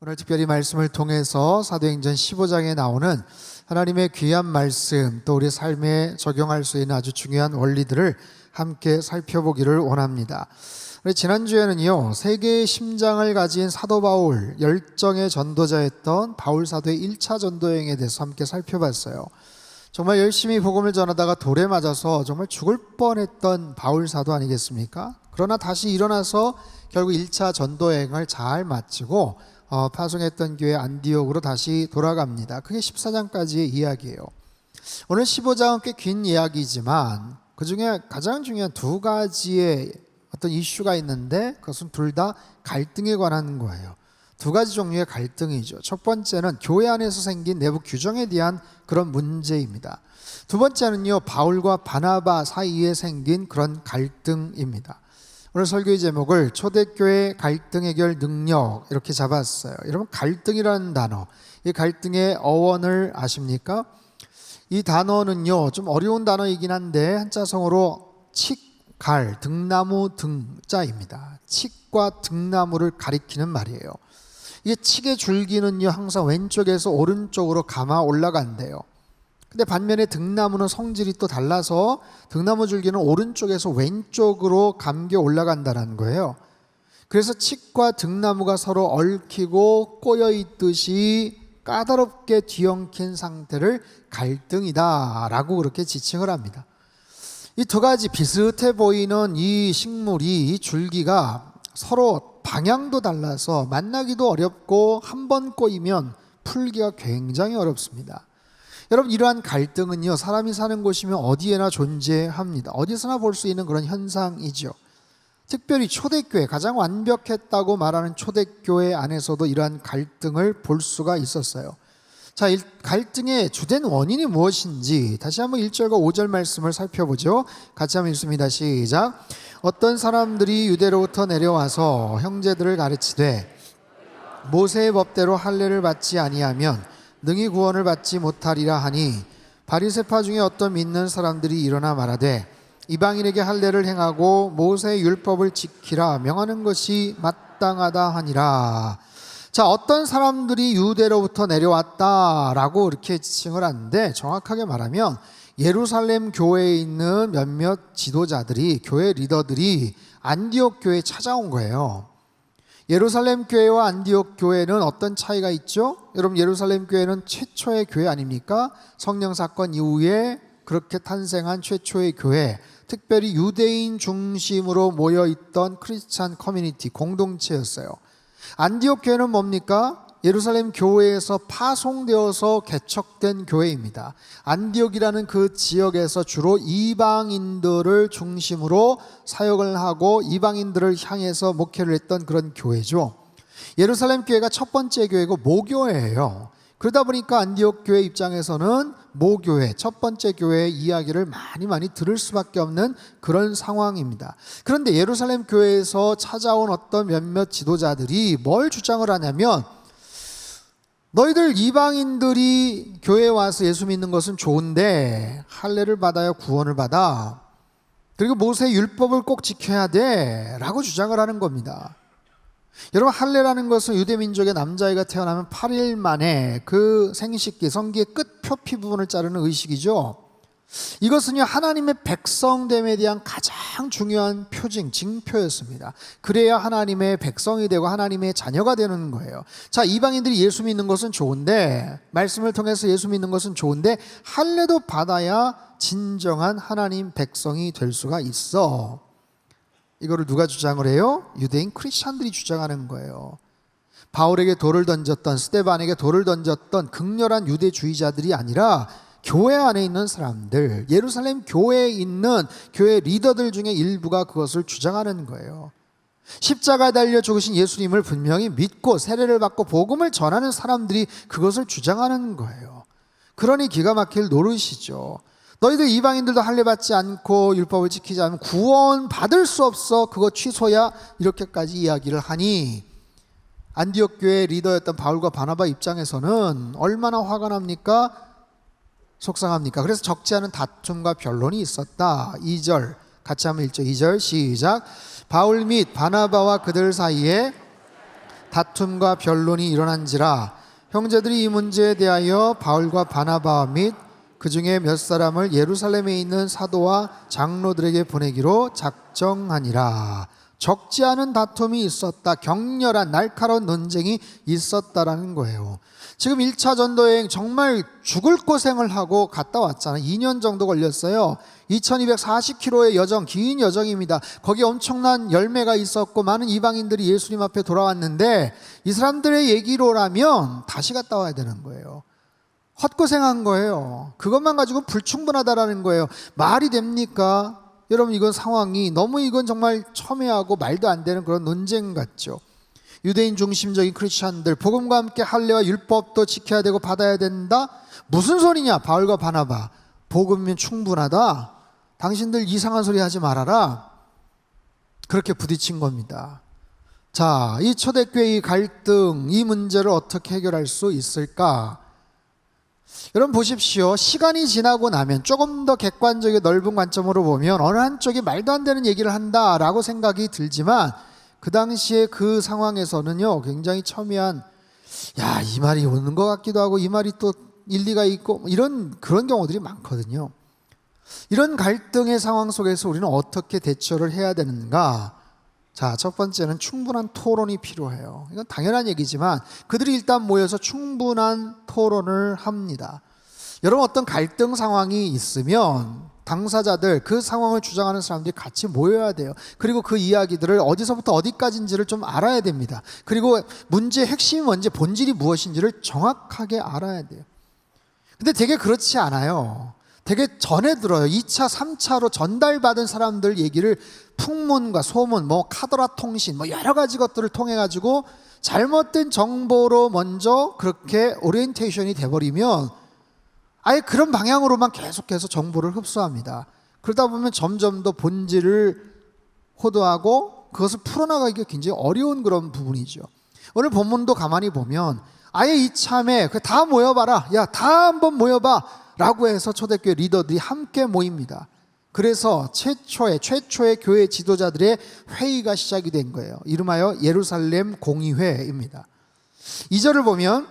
오늘 특별히 말씀을 통해서 사도행전 15장에 나오는 하나님의 귀한 말씀, 또 우리 삶에 적용할 수 있는 아주 중요한 원리들을 함께 살펴보기를 원합니다. 우리 지난주에는요, 세계의 심장을 가진 사도 바울, 열정의 전도자였던 바울 사도의 1차 전도여행에 대해서 함께 살펴봤어요. 정말 열심히 복음을 전하다가 돌에 맞아서 정말 죽을 뻔했던 바울 사도 아니겠습니까? 그러나 다시 일어나서 결국 1차 전도여행을 잘 마치고 파송했던 교회 안디옥으로 다시 돌아갑니다. 그게 14장까지의 이야기예요. 오늘 15장은 꽤 긴 이야기지만 그 중에 가장 중요한 두 가지의 어떤 이슈가 있는데 그것은 둘 다 갈등에 관한 거예요. 두 가지 종류의 갈등이죠. 첫 번째는 교회 안에서 생긴 내부 규정에 대한 그런 문제입니다. 두 번째는요, 바울과 바나바 사이에 생긴 그런 갈등입니다. 오늘 설교의 제목을 초대교회 갈등 해결 능력 이렇게 잡았어요. 여러분, 갈등이라는 단어, 이 갈등의 어원을 아십니까? 이 단어는요, 좀 어려운 단어이긴 한데 한자성어로 칡갈, 등나무 등자입니다. 칡과 등나무를 가리키는 말이에요. 이게 칡의 줄기는요, 항상 왼쪽에서 오른쪽으로 감아 올라간대요. 근데 반면에 등나무는 성질이 또 달라서 등나무 줄기는 오른쪽에서 왼쪽으로 감겨 올라간다는 거예요. 그래서 칡과 등나무가 서로 얽히고 꼬여 있듯이 까다롭게 뒤엉킨 상태를 갈등이다 라고 그렇게 지칭을 합니다. 이 두 가지 비슷해 보이는 이 식물이, 이 줄기가 서로 방향도 달라서 만나기도 어렵고 한 번 꼬이면 풀기가 굉장히 어렵습니다. 여러분, 이러한 갈등은요, 사람이 사는 곳이면 어디에나 존재합니다. 어디서나 볼 수 있는 그런 현상이죠. 특별히 초대교회, 가장 완벽했다고 말하는 초대교회 안에서도 이러한 갈등을 볼 수가 있었어요. 자, 갈등의 주된 원인이 무엇인지 다시 한번 1절과 5절 말씀을 살펴보죠. 같이 한번 읽습니다. 시작. 어떤 사람들이 유대로부터 내려와서 형제들을 가르치되 모세의 법대로 할례를 받지 아니하면 능히 구원을 받지 못하리라 하니, 바리새파 중에 어떤 믿는 사람들이 일어나 말하되 이방인에게 할례를 행하고 모세의 율법을 지키라 명하는 것이 마땅하다 하니라. 자, 어떤 사람들이 유대로부터 내려왔다라고 이렇게 지칭을 하는데, 정확하게 말하면 예루살렘 교회에 있는 몇몇 지도자들이, 교회 리더들이 안디옥 교회에 찾아온 거예요. 예루살렘 교회와 안디옥 교회는 어떤 차이가 있죠? 여러분, 예루살렘 교회는 최초의 교회 아닙니까? 성령 사건 이후에 그렇게 탄생한 최초의 교회, 특별히 유대인 중심으로 모여있던 크리스찬 커뮤니티, 공동체였어요. 안디옥 교회는 뭡니까? 예루살렘 교회에서 파송되어서 개척된 교회입니다. 안디옥이라는 그 지역에서 주로 이방인들을 중심으로 사역을 하고 이방인들을 향해서 목회를 했던 그런 교회죠. 예루살렘 교회가 첫 번째 교회고 모교회예요. 그러다 보니까 안디옥 교회 입장에서는 모교회, 첫 번째 교회의 이야기를 많이 들을 수밖에 없는 그런 상황입니다. 그런데 예루살렘 교회에서 찾아온 어떤 몇몇 지도자들이 뭘 주장을 하냐면, 너희들 이방인들이 교회에 와서 예수 믿는 것은 좋은데 할례를 받아야 구원을 받아. 그리고 모세의 율법을 꼭 지켜야 돼 라고 주장을 하는 겁니다. 여러분, 할례라는 것은 유대민족의 남자아이가 태어나면 8일 만에 그 생식기, 성기의 끝 표피 부분을 자르는 의식이죠. 이것은요, 하나님의 백성됨에 대한 가장 중요한 표징, 징표였습니다. 그래야 하나님의 백성이 되고 하나님의 자녀가 되는 거예요. 자, 이방인들이 예수 믿는 것은 좋은데, 말씀을 통해서 예수 믿는 것은 좋은데 할례도 받아야 진정한 하나님 백성이 될 수가 있어. 이거를 누가 주장을 해요? 유대인 크리스찬들이 주장하는 거예요. 바울에게 돌을 던졌던, 스데반에게 돌을 던졌던 극렬한 유대주의자들이 아니라 교회 안에 있는 사람들, 예루살렘 교회에 있는 교회 리더들 중에 일부가 그것을 주장하는 거예요. 십자가에 달려 죽으신 예수님을 분명히 믿고 세례를 받고 복음을 전하는 사람들이 그것을 주장하는 거예요. 그러니 기가 막힐 노릇이죠. 너희들 이방인들도 할례 받지 않고 율법을 지키지 않으면 구원 받을 수 없어. 그거 취소야. 이렇게까지 이야기를 하니 안디옥 교회 리더였던 바울과 바나바 입장에서는 얼마나 화가 납니까? 속상합니까? 그래서 적지 않은 다툼과 변론이 있었다. 2절 같이 한번 읽죠. 2절 시작. 바울 및 바나바와 그들 사이에 다툼과 변론이 일어난지라. 형제들이 이 문제에 대하여 바울과 바나바와 및 그 중에 몇 사람을 예루살렘에 있는 사도와 장로들에게 보내기로 작정하니라. 적지 않은 다툼이 있었다. 격렬한 날카로운 논쟁이 있었다라는 거예요. 지금 1차 전도여행 정말 죽을 고생을 하고 갔다 왔잖아요. 2년 정도 걸렸어요. 2240km의 여정, 긴 여정입니다. 거기 엄청난 열매가 있었고 많은 이방인들이 예수님 앞에 돌아왔는데 이 사람들의 얘기로라면 다시 갔다 와야 되는 거예요. 헛고생한 거예요. 그것만 가지고 불충분하다라는 거예요. 말이 됩니까? 여러분, 이건 상황이 너무, 이건 정말 첨예하고 말도 안 되는 그런 논쟁 같죠. 유대인 중심적인 크리스천들, 복음과 함께 할례와 율법도 지켜야 되고 받아야 된다? 무슨 소리냐? 바울과 바나바, 복음이면 충분하다. 당신들 이상한 소리 하지 말아라. 그렇게 부딪힌 겁니다. 자, 이 초대교회의 갈등, 이 문제를 어떻게 해결할 수 있을까? 여러분 보십시오. 시간이 지나고 나면 조금 더 객관적이고 넓은 관점으로 보면 어느 한쪽이 말도 안 되는 얘기를 한다라고 생각이 들지만, 그 당시에 그 상황에서는요, 굉장히 첨예한, 야, 이 말이 오는 것 같기도 하고 이 말이 또 일리가 있고, 그런 경우들이 많거든요. 이런 갈등의 상황 속에서 우리는 어떻게 대처를 해야 되는가? 자, 첫 번째는 충분한 토론이 필요해요. 이건 당연한 얘기지만 그들이 일단 모여서 충분한 토론을 합니다. 여러분, 어떤 갈등 상황이 있으면 당사자들, 그 상황을 주장하는 사람들이 같이 모여야 돼요. 그리고 그 이야기들을 어디서부터 어디까지인지를 좀 알아야 됩니다. 그리고 문제의 핵심이 뭔지, 본질이 무엇인지를 정확하게 알아야 돼요. 근데 되게 그렇지 않아요. 되게 전해 들어요. 2차, 3차로 전달받은 사람들 얘기를 풍문과 소문, 카더라 통신, 여러 가지 것들을 통해 가지고 잘못된 정보로 먼저 그렇게 오리엔테이션이 돼버리면 아예 그런 방향으로만 계속해서 정보를 흡수합니다. 그러다 보면 점점 더 본질을 호도하고 그것을 풀어나가기가 굉장히 어려운 그런 부분이죠. 오늘 본문도 가만히 보면 아예 이참에 다 모여봐라, 야, 다 한번 모여봐 라고 해서 초대교회 리더들이 함께 모입니다. 그래서 최초의 교회 지도자들의 회의가 시작이 된 거예요. 이름하여 예루살렘 공의회입니다. 2절을 보면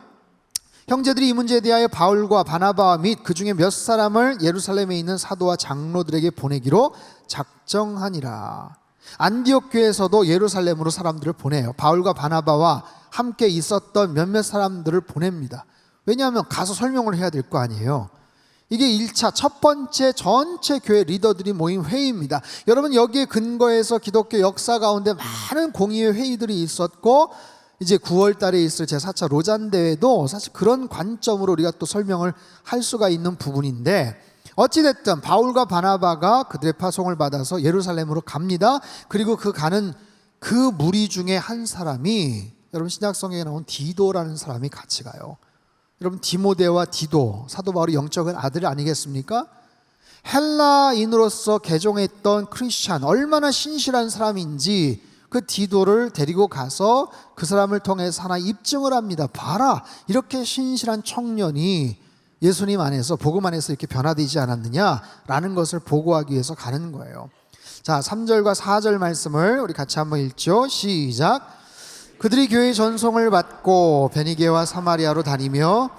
형제들이 이 문제에 대하여 바울과 바나바와 및 그 중에 몇 사람을 예루살렘에 있는 사도와 장로들에게 보내기로 작정하니라. 안디옥 교회에서도 예루살렘으로 사람들을 보내요. 바울과 바나바와 함께 있었던 몇몇 사람들을 보냅니다. 왜냐하면 가서 설명을 해야 될 거 아니에요. 이게 1차 첫 번째 전체 교회 리더들이 모인 회의입니다. 여러분, 여기에 근거해서 기독교 역사 가운데 많은 공의회 회의들이 있었고, 이제 9월 달에 있을 제4차 로잔 대회도 사실 그런 관점으로 우리가 또 설명을 할 수가 있는 부분인데, 어찌됐든 바울과 바나바가 그들의 파송을 받아서 예루살렘으로 갑니다. 그리고 가는 그 무리 중에 한 사람이, 여러분 신약성경에 나온 디도라는 사람이 같이 가요. 여러분, 디모데와 디도, 사도 바울의 영적인 아들 아니겠습니까? 헬라인으로서 개종했던 크리스찬, 얼마나 신실한 사람인지 그 디도를 데리고 가서 그 사람을 통해서 하나 입증을 합니다. 봐라, 이렇게 신실한 청년이 예수님 안에서, 복음 안에서 이렇게 변화되지 않았느냐라는 것을 보고하기 위해서 가는 거예요. 자, 3절과 4절 말씀을 우리 같이 한번 읽죠. 시작. 그들이 교회의 전송을 받고 베니게와 사마리아로 다니며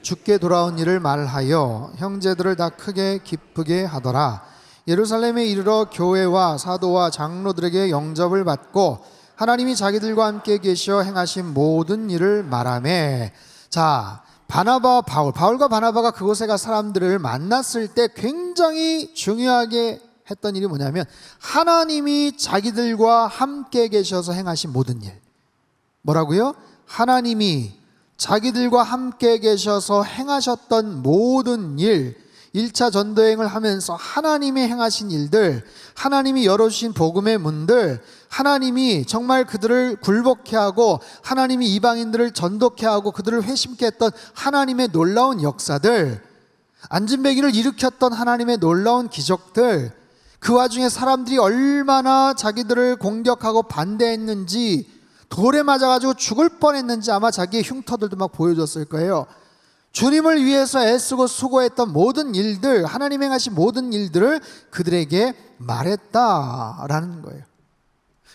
주께 돌아온 일을 말하여 형제들을 다 크게 기쁘게 하더라. 예루살렘에 이르러 교회와 사도와 장로들에게 영접을 받고 하나님이 자기들과 함께 계시어 행하신 모든 일을 말하매. 자, 바울과 바나바가 그곳에 가 사람들을 만났을 때 굉장히 중요하게 했던 일이 뭐냐면, 하나님이 자기들과 함께 계셔서 행하신 모든 일. 뭐라고요? 하나님이 자기들과 함께 계셔서 행하셨던 모든 일, 1차 전도여행을 하면서 하나님이 행하신 일들, 하나님이 열어주신 복음의 문들, 하나님이 정말 그들을 굴복케 하고 하나님이 이방인들을 전도케 하고 그들을 회심케 했던 하나님의 놀라운 역사들, 안진뱅이를 일으켰던 하나님의 놀라운 기적들, 그 와중에 사람들이 얼마나 자기들을 공격하고 반대했는지, 돌에 맞아가지고 죽을 뻔했는지 아마 자기의 흉터들도 막 보여줬을 거예요. 주님을 위해서 애쓰고 수고했던 모든 일들, 하나님 행하신 모든 일들을 그들에게 말했다라는 거예요.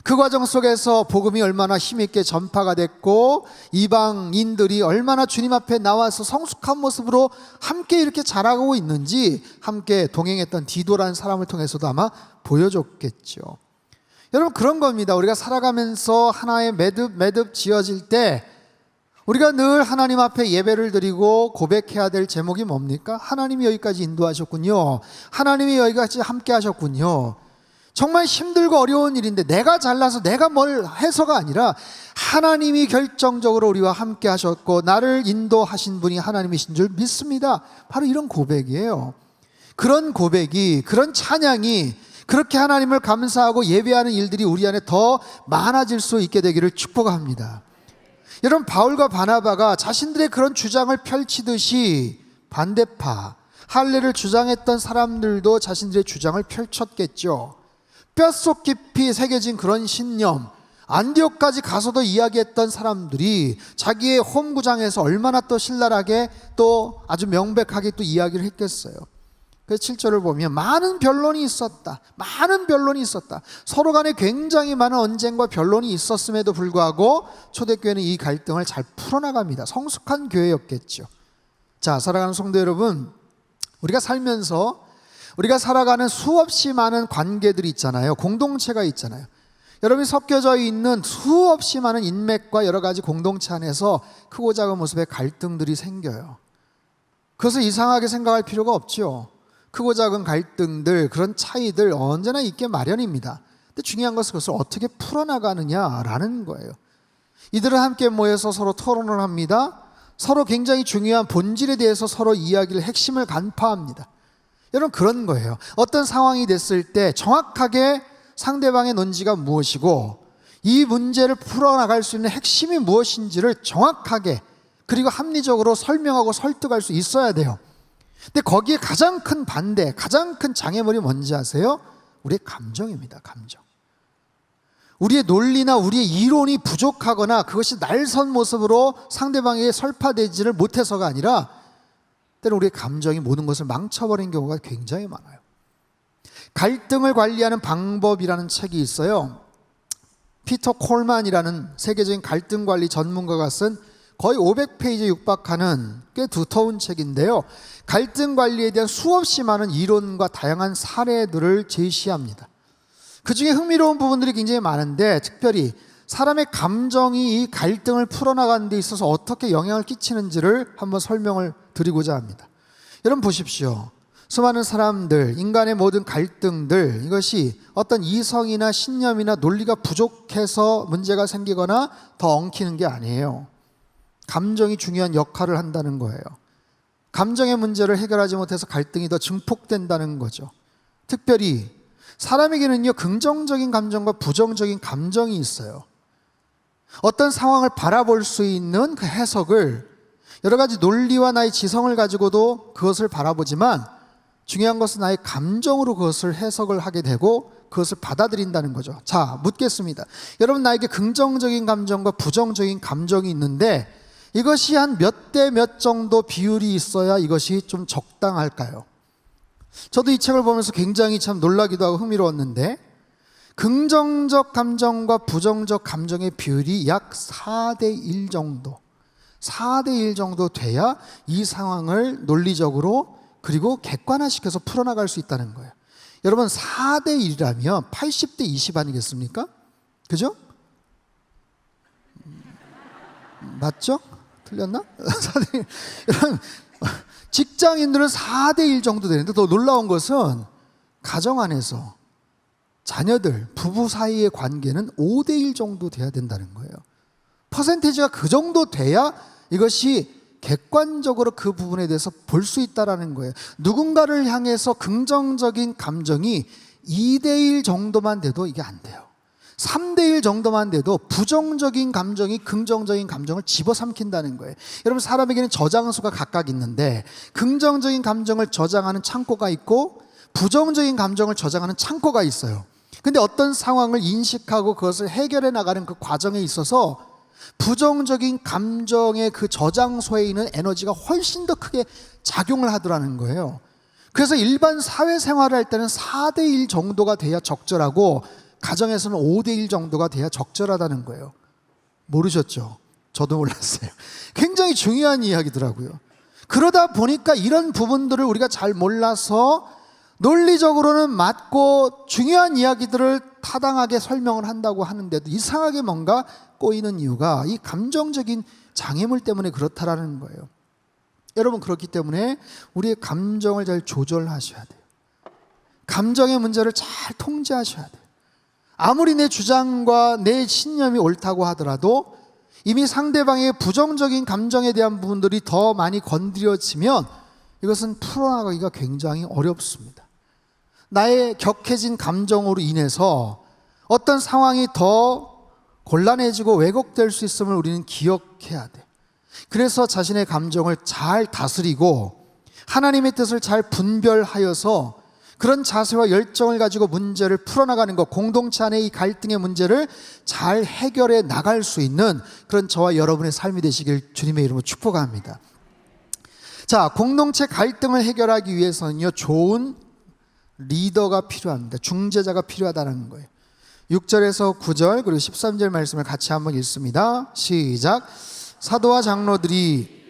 그 과정 속에서 복음이 얼마나 힘있게 전파가 됐고 이방인들이 얼마나 주님 앞에 나와서 성숙한 모습으로 함께 이렇게 자라고 있는지 함께 동행했던 디도라는 사람을 통해서도 아마 보여줬겠죠. 여러분, 그런 겁니다. 우리가 살아가면서 하나의 매듭 지어질 때 우리가 늘 하나님 앞에 예배를 드리고 고백해야 될 제목이 뭡니까? 하나님이 여기까지 인도하셨군요. 하나님이 여기까지 함께 하셨군요. 정말 힘들고 어려운 일인데 내가 잘나서 내가 뭘 해서가 아니라 하나님이 결정적으로 우리와 함께 하셨고 나를 인도하신 분이 하나님이신 줄 믿습니다. 바로 이런 고백이에요. 그런 고백이, 그런 찬양이, 그렇게 하나님을 감사하고 예배하는 일들이 우리 안에 더 많아질 수 있게 되기를 축복합니다. 여러분, 바울과 바나바가 자신들의 그런 주장을 펼치듯이 반대파, 할례를 주장했던 사람들도 자신들의 주장을 펼쳤겠죠. 뼛속 깊이 새겨진 그런 신념, 안디옥까지 가서도 이야기했던 사람들이 자기의 홈구장에서 얼마나 또 신랄하게 또 아주 명백하게 또 이야기를 했겠어요. 그래서 7절을 보면 많은 변론이 있었다. 서로 간에 굉장히 많은 언쟁과 변론이 있었음에도 불구하고 초대교회는 이 갈등을 잘 풀어나갑니다. 성숙한 교회였겠죠. 자, 사랑하는 성도 여러분, 우리가 살면서 우리가 살아가는 수없이 많은 관계들이 있잖아요. 공동체가 있잖아요. 여러분이 섞여져 있는 수없이 많은 인맥과 여러 가지 공동체 안에서 크고 작은 모습의 갈등들이 생겨요. 그것을 이상하게 생각할 필요가 없죠. 크고 작은 갈등들, 그런 차이들 언제나 있게 마련입니다. 근데 중요한 것은 그것을 어떻게 풀어나가느냐라는 거예요. 이들은 함께 모여서 서로 토론을 합니다. 서로 굉장히 중요한 본질에 대해서 서로 이야기를, 핵심을 간파합니다. 여러분, 그런 거예요. 어떤 상황이 됐을 때 정확하게 상대방의 논지가 무엇이고 이 문제를 풀어나갈 수 있는 핵심이 무엇인지를 정확하게 그리고 합리적으로 설명하고 설득할 수 있어야 돼요. 근데 거기에 가장 큰 반대, 가장 큰 장애물이 뭔지 아세요? 우리의 감정입니다. 감정. 우리의 논리나 우리의 이론이 부족하거나 그것이 날선 모습으로 상대방에게 설파되지를 못해서가 아니라 때로 우리의 감정이 모든 것을 망쳐버린 경우가 굉장히 많아요. 갈등을 관리하는 방법이라는 책이 있어요. 피터 콜만이라는 세계적인 갈등 관리 전문가가 쓴 거의 500페이지에 육박하는 꽤 두터운 책인데요. 갈등 관리에 대한 수없이 많은 이론과 다양한 사례들을 제시합니다. 그 중에 흥미로운 부분들이 굉장히 많은데 특별히 사람의 감정이 이 갈등을 풀어나가는 데 있어서 어떻게 영향을 끼치는지를 한번 설명을 드리고자 합니다. 여러분 보십시오. 수많은 사람들, 인간의 모든 갈등들, 이것이 어떤 이성이나 신념이나 논리가 부족해서 문제가 생기거나 더 엉키는 게 아니에요. 감정이 중요한 역할을 한다는 거예요. 감정의 문제를 해결하지 못해서 갈등이 더 증폭된다는 거죠. 특별히 사람에게는요, 긍정적인 감정과 부정적인 감정이 있어요. 어떤 상황을 바라볼 수 있는 그 해석을 여러 가지 논리와 나의 지성을 가지고도 그것을 바라보지만 중요한 것은 나의 감정으로 그것을 해석을 하게 되고 그것을 받아들인다는 거죠. 자, 묻겠습니다. 여러분, 나에게 긍정적인 감정과 부정적인 감정이 있는데 이것이 한 몇 대 몇 정도 비율이 있어야 이것이 좀 적당할까요? 저도 이 책을 보면서 굉장히 참 놀라기도 하고 흥미로웠는데 긍정적 감정과 부정적 감정의 비율이 약 4대 1 정도 4대 1 정도 돼야 이 상황을 논리적으로 그리고 객관화시켜서 풀어나갈 수 있다는 거예요. 여러분, 4대 1이라면 80대 20 아니겠습니까? 그죠? 맞죠? 틀렸나? 4대 1. 여러분, 직장인들은 4대 1 정도 되는데 더 놀라운 것은 가정 안에서 자녀들, 부부 사이의 관계는 5대 1 정도 돼야 된다는 거예요. 퍼센테이지가 그 정도 돼야 이것이 객관적으로 그 부분에 대해서 볼 수 있다는 거예요. 누군가를 향해서 긍정적인 감정이 2대 1 정도만 돼도 이게 안 돼요. 3대 1 정도만 돼도 부정적인 감정이 긍정적인 감정을 집어삼킨다는 거예요. 여러분, 사람에게는 저장소가 각각 있는데 긍정적인 감정을 저장하는 창고가 있고 부정적인 감정을 저장하는 창고가 있어요. 근데 어떤 상황을 인식하고 그것을 해결해 나가는 그 과정에 있어서 부정적인 감정의 그 저장소에 있는 에너지가 훨씬 더 크게 작용을 하더라는 거예요. 그래서 일반 사회생활을 할 때는 4대 1 정도가 돼야 적절하고 가정에서는 5대1 정도가 돼야 적절하다는 거예요. 모르셨죠? 저도 몰랐어요. 굉장히 중요한 이야기더라고요. 그러다 보니까 이런 부분들을 우리가 잘 몰라서 논리적으로는 맞고 중요한 이야기들을 타당하게 설명을 한다고 하는데도 이상하게 뭔가 꼬이는 이유가 이 감정적인 장애물 때문에 그렇다라는 거예요. 여러분, 그렇기 때문에 우리의 감정을 잘 조절하셔야 돼요. 감정의 문제를 잘 통제하셔야 돼요. 아무리 내 주장과 내 신념이 옳다고 하더라도 이미 상대방의 부정적인 감정에 대한 부분들이 더 많이 건드려지면 이것은 풀어나가기가 굉장히 어렵습니다. 나의 격해진 감정으로 인해서 어떤 상황이 더 곤란해지고 왜곡될 수 있음을 우리는 기억해야 돼. 그래서 자신의 감정을 잘 다스리고 하나님의 뜻을 잘 분별하여서 그런 자세와 열정을 가지고 문제를 풀어나가는 것, 공동체 안의 이 갈등의 문제를 잘 해결해 나갈 수 있는 그런 저와 여러분의 삶이 되시길 주님의 이름으로 축복합니다. 자, 공동체 갈등을 해결하기 위해서는요, 좋은 리더가 필요합니다. 중재자가 필요하다는 거예요. 6절에서 9절 그리고 13절 말씀을 같이 한번 읽습니다. 시작. 사도와 장로들이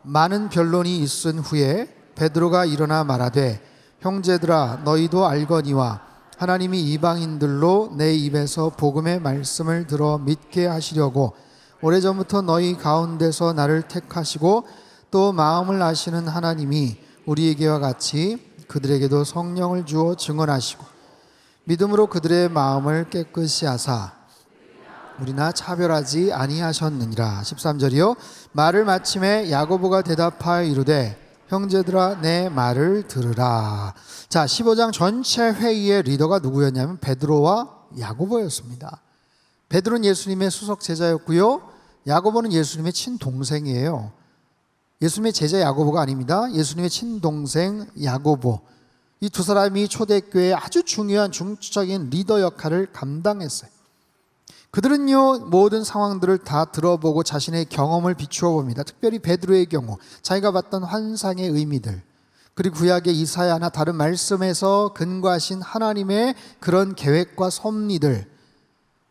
많은 변론이 있은 후에 베드로가 일어나 말하되 형제들아 너희도 알거니와 하나님이 이방인들로 내 입에서 복음의 말씀을 들어 믿게 하시려고 오래전부터 너희 가운데서 나를 택하시고 또 마음을 아시는 하나님이 우리에게와 같이 그들에게도 성령을 주어 증언하시고 믿음으로 그들의 마음을 깨끗이 하사 우리나 차별하지 아니하셨느니라. 13절이요. 말을 마침에 야고보가 대답하여 이르되 형제들아 내 말을 들으라. 자, 15장 전체 회의의 리더가 누구였냐면 베드로와 야고보였습니다. 베드로는 예수님의 수석 제자였고요, 야고보는 예수님의 친동생이에요. 예수님의 제자 야고보가 아닙니다. 예수님의 친동생 야고보. 이 두 사람이 초대교회의 아주 중요한 중추적인 리더 역할을 감당했어요. 그들은요, 모든 상황들을 다 들어보고 자신의 경험을 비추어 봅니다. 특별히 베드로의 경우 자기가 봤던 환상의 의미들, 그리고 구약의 이사야나 다른 말씀에서 근거하신 하나님의 그런 계획과 섭리들,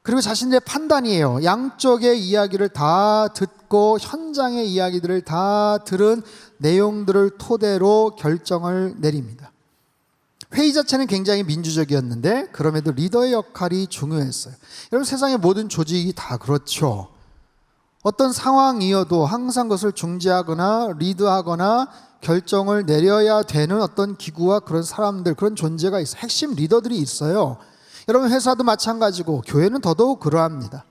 그리고 자신들의 판단이에요. 양쪽의 이야기를 다 듣고 현장의 이야기들을 다 들은 내용들을 토대로 결정을 내립니다. 회의 자체는 굉장히 민주적이었는데 그럼에도 리더의 역할이 중요했어요. 여러분, 세상의 모든 조직이 다 그렇죠. 어떤 상황이어도 항상 그것을 중재하거나 리드하거나 결정을 내려야 되는 어떤 기구와 그런 사람들, 그런 존재가 있어요. 핵심 리더들이 있어요. 여러분, 회사도 마찬가지고 교회는 더더욱 그러합니다.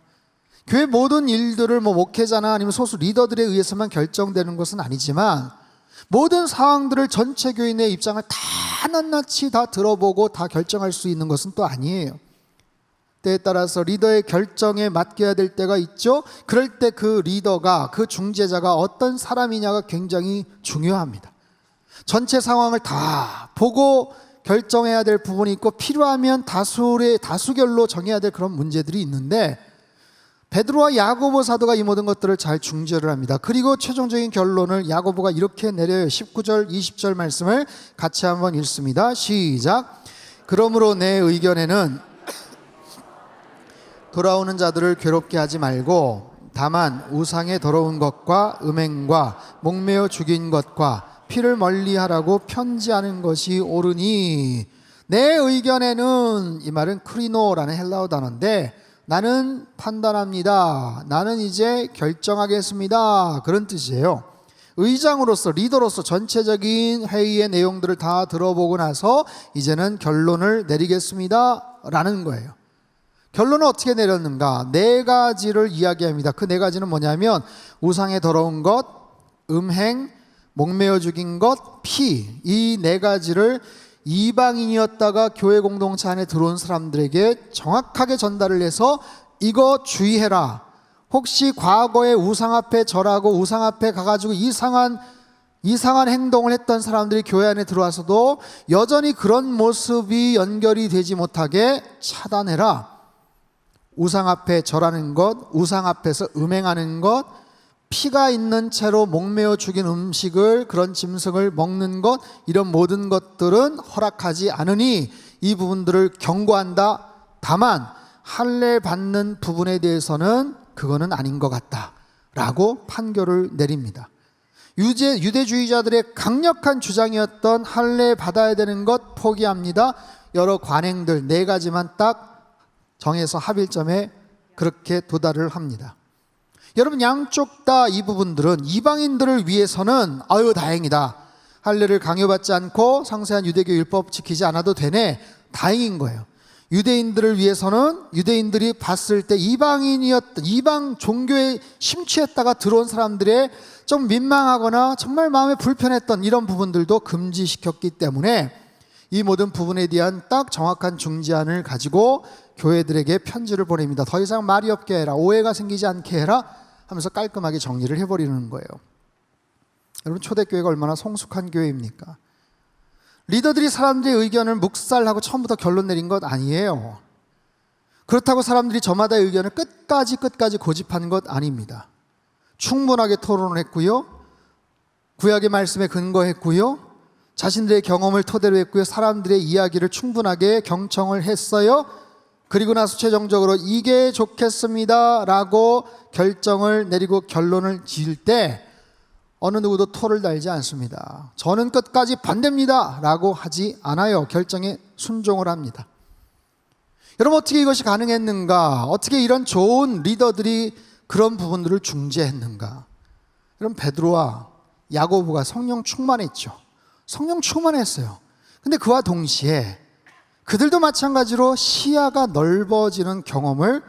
교회 모든 일들을 목회자나 아니면 소수 리더들에 의해서만 결정되는 것은 아니지만 모든 상황들을 전체 교인의 입장을 다 낱낱이 다 들어보고 다 결정할 수 있는 것은 또 아니에요. 때에 따라서 리더의 결정에 맡겨야 될 때가 있죠. 그럴 때 그 리더가, 그 중재자가 어떤 사람이냐가 굉장히 중요합니다. 전체 상황을 다 보고 결정해야 될 부분이 있고 필요하면 다수결로 정해야 될 그런 문제들이 있는데 베드로와 야고보 사도가 이 모든 것들을 잘 중재를 합니다. 그리고 최종적인 결론을 야고보가 이렇게 내려요. 19절 20절 말씀을 같이 한번 읽습니다. 시작. 그러므로 내 의견에는 돌아오는 자들을 괴롭게 하지 말고 다만 우상의 더러운 것과 음행과 목매어 죽인 것과 피를 멀리하라고 편지하는 것이 옳으니, 내 의견에는, 이 말은 크리노라는 헬라어 단어인데 나는 판단합니다, 나는 이제 결정하겠습니다, 그런 뜻이에요. 의장으로서, 리더로서 전체적인 회의의 내용들을 다 들어보고 나서 이제는 결론을 내리겠습니다 라는 거예요. 결론은 어떻게 내렸는가? 네 가지를 이야기합니다. 그 네 가지는 뭐냐면 우상의 더러운 것, 음행, 목매어 죽인 것, 피, 이 네 가지를 이방인이었다가 교회 공동체 안에 들어온 사람들에게 정확하게 전달을 해서 이거 주의해라. 혹시 과거에 우상 앞에 절하고 우상 앞에 가가지고 이상한 행동을 했던 사람들이 교회 안에 들어와서도 여전히 그런 모습이 연결이 되지 못하게 차단해라. 우상 앞에 절하는 것, 우상 앞에서 음행하는 것, 피가 있는 채로 목매어 죽인 음식을, 그런 짐승을 먹는 것, 이런 모든 것들은 허락하지 않으니 이 부분들을 경고한다. 다만 할례 받는 부분에 대해서는 그거는 아닌 것 같다 라고 판결을 내립니다. 유대주의자들의 강력한 주장이었던 할례 받아야 되는 것 포기합니다. 여러 관행들 4가지만 딱 정해서 합일점에 그렇게 도달을 합니다. 여러분, 양쪽 다 이 부분들은 이방인들을 위해서는 아유 다행이다, 할례를 강요받지 않고 상세한 유대교 율법 지키지 않아도 되네, 다행인 거예요. 유대인들을 위해서는 유대인들이 봤을 때 이방인이었던, 이방 종교에 심취했다가 들어온 사람들의 좀 민망하거나 정말 마음에 불편했던 이런 부분들도 금지시켰기 때문에 이 모든 부분에 대한 딱 정확한 중재안을 가지고 교회들에게 편지를 보냅니다. 더 이상 말이 없게 해라, 오해가 생기지 않게 해라 하면서 깔끔하게 정리를 해버리는 거예요. 여러분, 초대교회가 얼마나 성숙한 교회입니까? 리더들이 사람들의 의견을 묵살하고 처음부터 결론 내린 것 아니에요. 그렇다고 사람들이 저마다의 의견을 끝까지 고집한 것 아닙니다. 충분하게 토론을 했고요, 구약의 말씀에 근거했고요, 자신들의 경험을 토대로 했고요, 사람들의 이야기를 충분하게 경청을 했어요. 그리고 나서 최종적으로 이게 좋겠습니다 라고 결정을 내리고 결론을 지을 때 어느 누구도 토를 달지 않습니다. 저는 끝까지 반대입니다 라고 하지 않아요. 결정에 순종을 합니다. 여러분, 어떻게 이것이 가능했는가? 어떻게 이런 좋은 리더들이 그런 부분들을 중재했는가? 여러분, 베드로와 야고보가 성령 충만했죠. 성령 충만했어요. 근데 그와 동시에 그들도 마찬가지로 시야가 넓어지는 경험을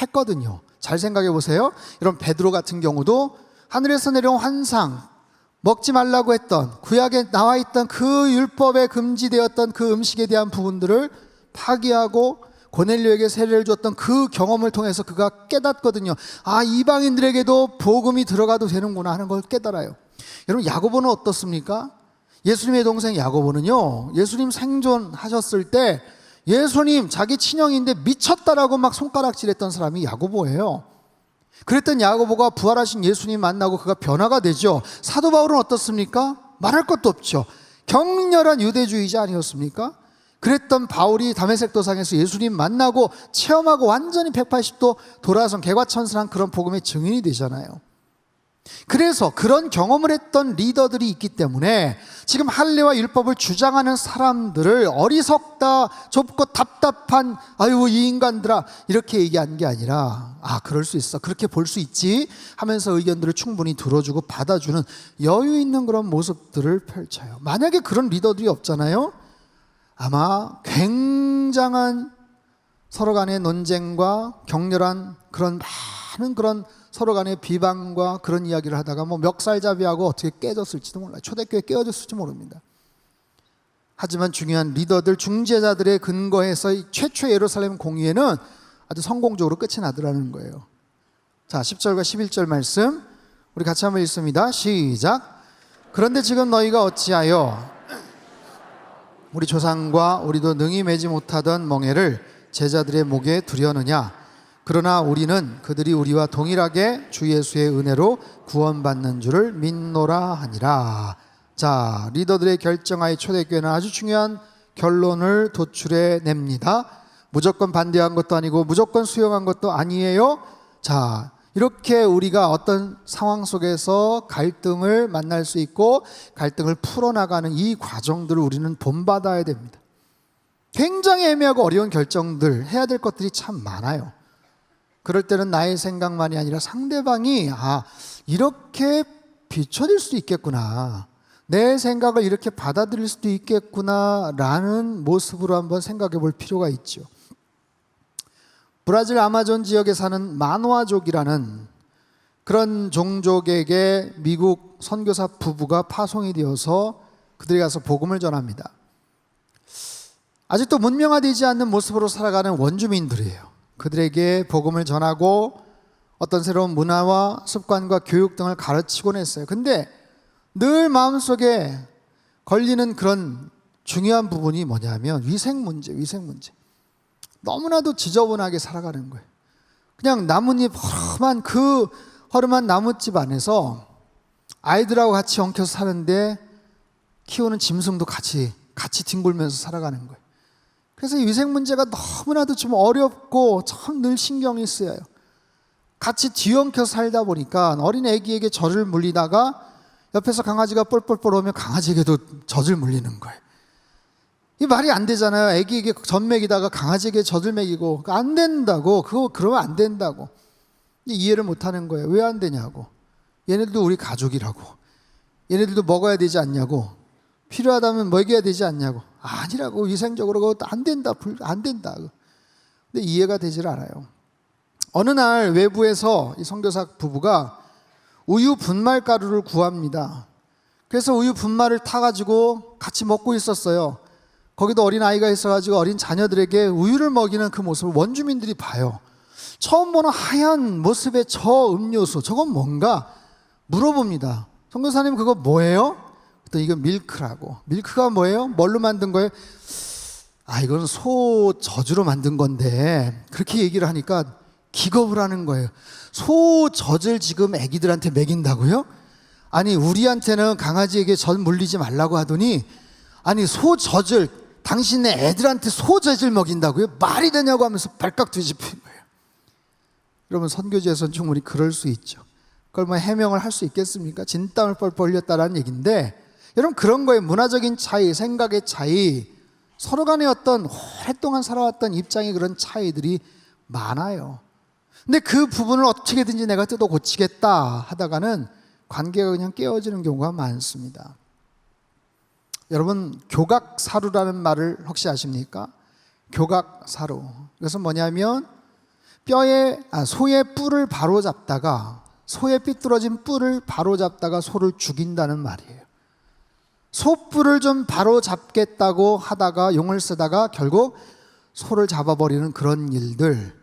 했거든요. 잘 생각해 보세요. 여러분, 베드로 같은 경우도 하늘에서 내려온 환상, 먹지 말라고 했던, 구약에 나와 있던 그 율법에 금지되었던 그 음식에 대한 부분들을 파기하고 고넬료에게 세례를 줬던 그 경험을 통해서 그가 깨닫거든요. 아, 이방인들에게도 복음이 들어가도 되는구나 하는 걸 깨달아요. 여러분, 야고보는 어떻습니까? 예수님의 동생 야고보는요, 예수님 생존하셨을 때 예수님 자기 친형인데 미쳤다라고 막 손가락질했던 사람이 야고보예요. 그랬던 야고보가 부활하신 예수님 만나고 그가 변화가 되죠. 사도 바울은 어떻습니까? 말할 것도 없죠. 격렬한 유대주의자 아니었습니까? 그랬던 바울이 다메섹 도상에서 예수님 만나고 체험하고 완전히 180도 돌아선 개과천선한 그런 복음의 증인이 되잖아요. 그래서 그런 경험을 했던 리더들이 있기 때문에 지금 할례와 율법을 주장하는 사람들을 어리석다, 좁고 답답한 아유 이 인간들아 이렇게 얘기한 게 아니라 아 그럴 수 있어, 그렇게 볼 수 있지 하면서 의견들을 충분히 들어주고 받아주는 여유 있는 그런 모습들을 펼쳐요. 만약에 그런 리더들이 없잖아요, 아마 굉장한 서로 간의 논쟁과 격렬한 그런 많은 그런 서로 간의 비방과 그런 이야기를 하다가 뭐 멱살잡이하고 어떻게 깨졌을지도 몰라요. 초대교회 깨어졌을지 모릅니다. 하지만 중요한 리더들, 중재자들의 근거에서 최초의 예루살렘 공의회는 아주 성공적으로 끝이 나더라는 거예요. 자, 10절과 11절 말씀 우리 같이 한번 읽습니다. 시작. 그런데 지금 너희가 어찌하여 우리 조상과 우리도 능히 매지 못하던 멍에를 제자들의 목에 두려느냐? 그러나 우리는 그들이 우리와 동일하게 주 예수의 은혜로 구원받는 줄을 믿노라 하니라. 자, 리더들의 결정하에 초대교회는 아주 중요한 결론을 도출해 냅니다. 무조건 반대한 것도 아니고 무조건 수용한 것도 아니에요. 자, 이렇게 우리가 어떤 상황 속에서 갈등을 만날 수 있고 갈등을 풀어나가는 이 과정들을 우리는 본받아야 됩니다. 굉장히 애매하고 어려운 결정들, 해야 될 것들이 참 많아요. 그럴 때는 나의 생각만이 아니라 상대방이 아 이렇게 비춰질 수도 있겠구나, 내 생각을 이렇게 받아들일 수도 있겠구나 라는 모습으로 한번 생각해 볼 필요가 있죠. 브라질 아마존 지역에 사는 마누아족이라는 그런 종족에게 미국 선교사 부부가 파송이 되어서 그들이 가서 복음을 전합니다. 아직도 문명화되지 않는 모습으로 살아가는 원주민들이에요. 그들에게 복음을 전하고 어떤 새로운 문화와 습관과 교육 등을 가르치곤 했어요. 근데 늘 마음속에 걸리는 그런 중요한 부분이 뭐냐면 위생 문제. 너무나도 지저분하게 살아가는 거예요. 그냥 나뭇잎 허름한 나뭇집 안에서 아이들하고 같이 엉켜서 사는데 키우는 짐승도 같이 뒹굴면서 살아가는 거예요. 그래서 이 위생 문제가 너무나도 좀 어렵고 참 늘 신경이 쓰여요. 같이 뒤엉켜 살다 보니까 어린 아기에게 젖을 물리다가 옆에서 강아지가 뻘뻘뻘 오면 강아지에게도 젖을 물리는 거예요. 이 말이 안 되잖아요. 아기에게 젖 먹이다가 강아지에게 젖을 먹이고 안 된다고. 그러면 안 된다고. 이해를 못 하는 거예요. 왜 안 되냐고. 얘네들도 우리 가족이라고. 얘네들도 먹어야 되지 않냐고. 필요하다면 먹여야 되지 않냐고. 아니라고. 위생적으로 그것도 안 된다. 안 된다. 근데 이해가 되질 않아요. 어느 날 외부에서 이 선교사 부부가 우유 분말 가루를 구합니다. 그래서 우유 분말을 타가지고 같이 먹고 있었어요. 거기도 어린 아이가 있어가지고 어린 자녀들에게 우유를 먹이는 그 모습을 원주민들이 봐요. 처음 보는 하얀 모습의 저 음료수, 저건 뭔가 물어봅니다. 선교사님 그거 뭐예요? 그랬더니 이건 밀크라고. 밀크가 뭐예요? 뭘로 만든 거예요? 이건 소 젖으로 만든 건데. 그렇게 얘기를 하니까 기겁을 하는 거예요. 소 젖을 지금 애기들한테 먹인다고요? 아니 우리한테는 강아지에게 젖 물리지 말라고 하더니 아니 소 젖을 당신네 애들한테 소 젖을 먹인다고요? 말이 되냐고 하면서 발칵 뒤집힌 거예요. 여러분 선교지에서는 충분히 그럴 수 있죠. 그걸 뭐 해명을 할 수 있겠습니까? 진땀을 뻘뻘 흘렸다라는 얘기인데 여러분 그런 거에 문화적인 차이, 생각의 차이, 서로 간의 어떤 오랫동안 살아왔던 입장의 그런 차이들이 많아요. 근데 그 부분을 어떻게든지 내가 뜯어 고치겠다 하다가는 관계가 그냥 깨어지는 경우가 많습니다. 여러분 교각사루라는 말을 혹시 아십니까? 교각사루. 그것은 뭐냐면 소의 뿔을 바로잡다가 소의 삐뚤어진 뿔을 바로잡다가 소를 죽인다는 말이에요. 소뿔을 좀 바로잡겠다고 하다가 용을 쓰다가 결국 소를 잡아버리는 그런 일들.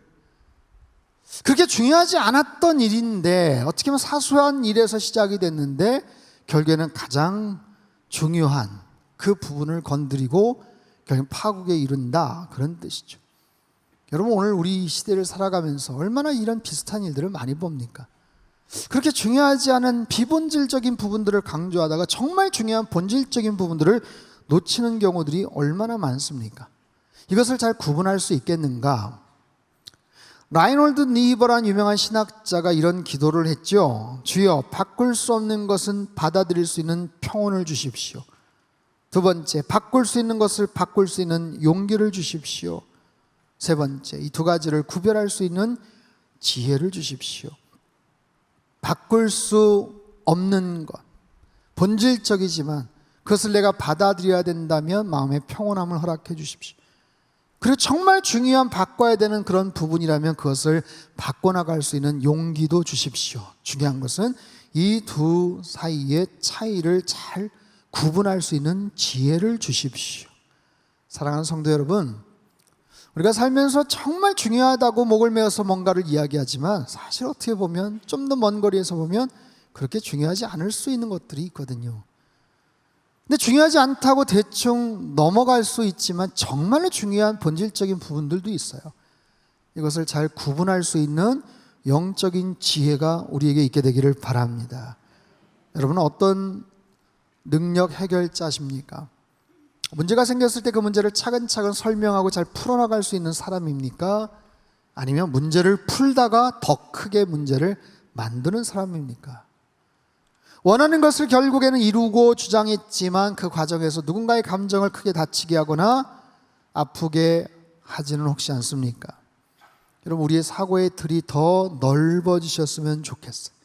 그렇게 중요하지 않았던 일인데 어떻게 보면 사소한 일에서 시작이 됐는데 결국에는 가장 중요한 그 부분을 건드리고 결국 파국에 이른다, 그런 뜻이죠. 여러분 오늘 우리 시대를 살아가면서 얼마나 이런 비슷한 일들을 많이 봅니까? 그렇게 중요하지 않은 비본질적인 부분들을 강조하다가 정말 중요한 본질적인 부분들을 놓치는 경우들이 얼마나 많습니까? 이것을 잘 구분할 수 있겠는가? 라이놀드 니버라는 유명한 신학자가 이런 기도를 했죠. 주여, 바꿀 수 없는 것은 받아들일 수 있는 평온을 주십시오. 두 번째, 바꿀 수 있는 것을 바꿀 수 있는 용기를 주십시오. 세 번째, 이 두 가지를 구별할 수 있는 지혜를 주십시오. 바꿀 수 없는 것, 본질적이지만 그것을 내가 받아들여야 된다면 마음의 평온함을 허락해 주십시오. 그리고 정말 중요한 바꿔야 되는 그런 부분이라면 그것을 바꿔나갈 수 있는 용기도 주십시오. 중요한 것은 이 두 사이의 차이를 잘 구분할 수 있는 지혜를 주십시오. 사랑하는 성도 여러분, 우리가 살면서 정말 중요하다고 목을 메어서 뭔가를 이야기하지만 사실 어떻게 보면 좀 더 먼 거리에서 보면 그렇게 중요하지 않을 수 있는 것들이 있거든요. 근데 중요하지 않다고 대충 넘어갈 수 있지만 정말로 중요한 본질적인 부분들도 있어요. 이것을 잘 구분할 수 있는 영적인 지혜가 우리에게 있게 되기를 바랍니다. 여러분은 어떤 능력 해결자십니까? 문제가 생겼을 때 그 문제를 차근차근 설명하고 잘 풀어나갈 수 있는 사람입니까? 아니면 문제를 풀다가 더 크게 문제를 만드는 사람입니까? 원하는 것을 결국에는 이루고 주장했지만 그 과정에서 누군가의 감정을 크게 다치게 하거나 아프게 하지는 혹시 않습니까? 여러분 우리의 사고의 틀이 더 넓어지셨으면 좋겠어요.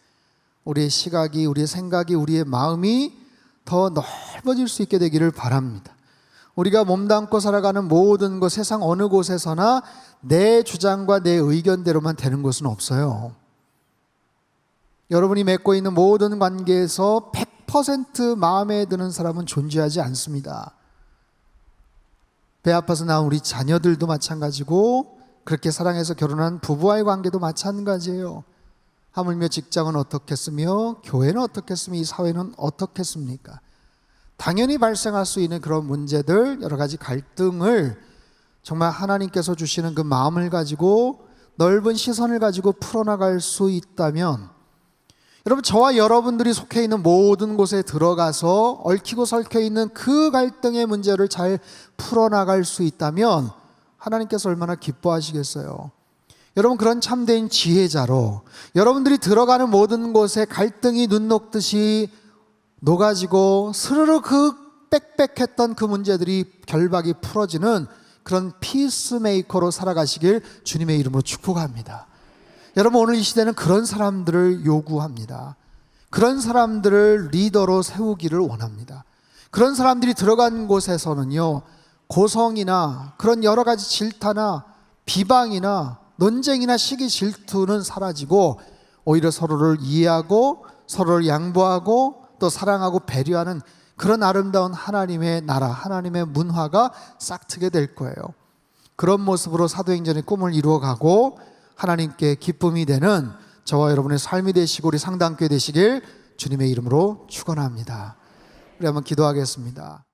우리의 시각이, 우리의 생각이, 우리의 마음이 더 넓어질 수 있게 되기를 바랍니다. 우리가 몸담고 살아가는 모든 것, 세상 어느 곳에서나 내 주장과 내 의견대로만 되는 것은 없어요. 여러분이 맺고 있는 모든 관계에서 100% 마음에 드는 사람은 존재하지 않습니다. 배 아파서 낳은 우리 자녀들도 마찬가지고 그렇게 사랑해서 결혼한 부부와의 관계도 마찬가지예요. 하물며 직장은 어떻겠으며 교회는 어떻겠으며 이 사회는 어떻겠습니까? 당연히 발생할 수 있는 그런 문제들, 여러 가지 갈등을 정말 하나님께서 주시는 그 마음을 가지고 넓은 시선을 가지고 풀어나갈 수 있다면, 여러분 저와 여러분들이 속해 있는 모든 곳에 들어가서 얽히고 설켜 있는 그 갈등의 문제를 잘 풀어나갈 수 있다면 하나님께서 얼마나 기뻐하시겠어요. 여러분, 그런 참된 지혜자로 여러분들이 들어가는 모든 곳에 갈등이 눈 녹듯이 녹아지고 스르르 그 빽빽했던 그 문제들이 결박이 풀어지는 그런 피스메이커로 살아가시길 주님의 이름으로 축복합니다. 여러분, 오늘 이 시대는 그런 사람들을 요구합니다. 그런 사람들을 리더로 세우기를 원합니다. 그런 사람들이 들어간 곳에서는요, 고성이나 그런 여러 가지 질타나 비방이나 논쟁이나 시기 질투는 사라지고 오히려 서로를 이해하고 서로를 양보하고 또 사랑하고 배려하는 그런 아름다운 하나님의 나라, 하나님의 문화가 싹트게 될 거예요. 그런 모습으로 사도행전의 꿈을 이루어가고 하나님께 기쁨이 되는 저와 여러분의 삶이 되시고 우리 상당교회 되시길 주님의 이름으로 축원합니다. 우리 한번 기도하겠습니다.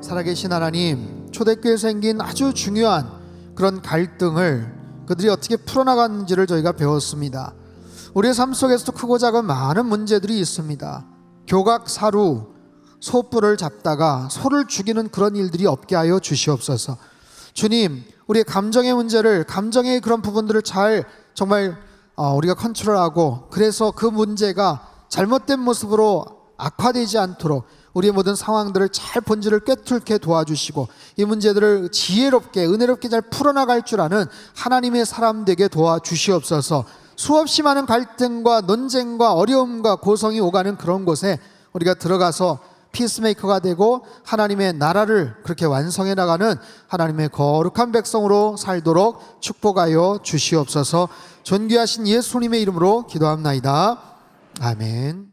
살아계신 하나님, 초대교회에 생긴 아주 중요한 그런 갈등을 그들이 어떻게 풀어나갔는지를 저희가 배웠습니다. 우리의 삶 속에서도 크고 작은 많은 문제들이 있습니다. 교각 사루, 소뿔을 잡다가 소를 죽이는 그런 일들이 없게 하여 주시옵소서. 주님, 우리의 감정의 문제를, 감정의 그런 부분들을 잘 정말 우리가 컨트롤하고, 그래서 그 문제가 잘못된 모습으로 악화되지 않도록 우리의 모든 상황들을 잘 본질을 꿰뚫게 도와주시고, 이 문제들을 지혜롭게 은혜롭게 잘 풀어나갈 줄 아는 하나님의 사람 되게 도와주시옵소서. 수없이 많은 갈등과 논쟁과 어려움과 고성이 오가는 그런 곳에 우리가 들어가서 피스메이커가 되고 하나님의 나라를 그렇게 완성해 나가는 하나님의 거룩한 백성으로 살도록 축복하여 주시옵소서. 존귀하신 예수님의 이름으로 기도합나이다. 아멘.